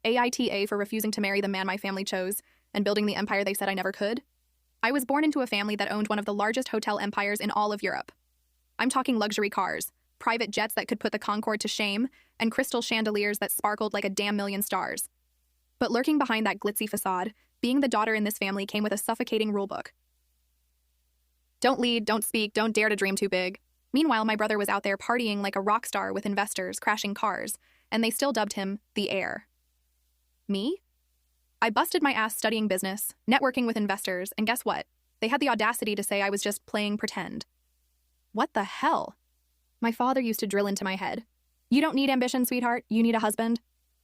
AITA for refusing to marry the man my family chose and building the empire they said I never could. I was born into a family that owned one of the largest hotel empires in all of Europe. I'm talking luxury cars, private jets that could put the Concorde to shame, and crystal chandeliers that sparkled like a damn million stars. But lurking behind that glitzy facade, being the daughter in this family came with a suffocating rulebook. Don't lead, don't speak, don't dare to dream too big. Meanwhile, my brother was out there partying like a rock star with investors, crashing cars, and they still dubbed him the heir. Me? I busted my ass studying business, networking with investors, and guess what? They had the audacity to say I was just playing pretend. What the hell? My father used to drill into my head. You don't need ambition, sweetheart, you need a husband.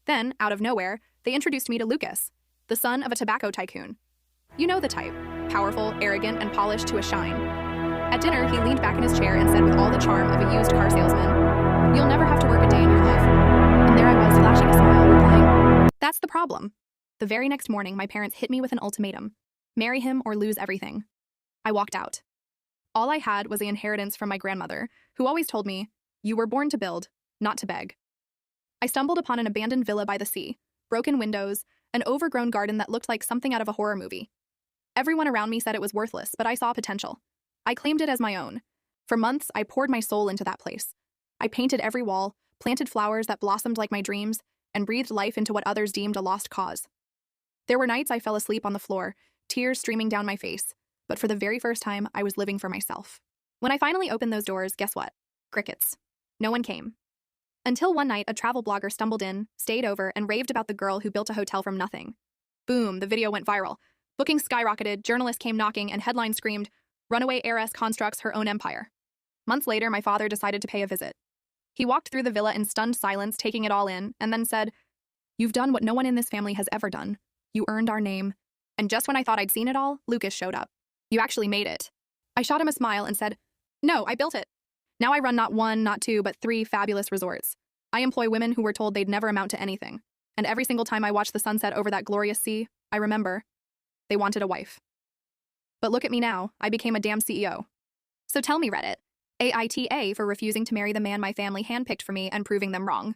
Then, out of nowhere, they introduced me to Lucas, the son of a tobacco tycoon. You know the type, powerful, arrogant, and polished to a shine. At dinner, he leaned back in his chair and said with all the charm of a used car salesman, "You'll never have to work a day in your life." And there I was, flashing a smile, replying, "That's the problem." The very next morning, my parents hit me with an ultimatum. Marry him or lose everything. I walked out. All I had was the inheritance from my grandmother, who always told me, "You were born to build, not to beg." I stumbled upon an abandoned villa by the sea, broken windows, an overgrown garden that looked like something out of a horror movie. Everyone around me said it was worthless, but I saw potential. I claimed it as my own. For months, I poured my soul into that place. I painted every wall, planted flowers that blossomed like my dreams, and breathed life into what others deemed a lost cause. There were nights I fell asleep on the floor, tears streaming down my face, but for the very first time, I was living for myself. When I finally opened those doors, guess what? Crickets. No one came. Until one night, a travel blogger stumbled in, stayed over, and raved about the girl who built a hotel from nothing. Boom, the video went viral. Bookings skyrocketed, journalists came knocking, and headlines screamed, "Runaway heiress constructs her own empire." Months later, my father decided to pay a visit. He walked through the villa in stunned silence, taking it all in, and then said, "You've done what no one in this family has ever done. You earned our name." And just when I thought I'd seen it all, Lucas showed up. "You actually made it." I shot him a smile and said, "No, I built it." Now I run not one, not two, but 3 fabulous resorts. I employ women who were told they'd never amount to anything. And every single time I watch the sunset over that glorious sea, I remember they wanted a wife. But look at me now, I became a damn CEO. So tell me, Reddit, AITA for refusing to marry the man my family handpicked for me and proving them wrong.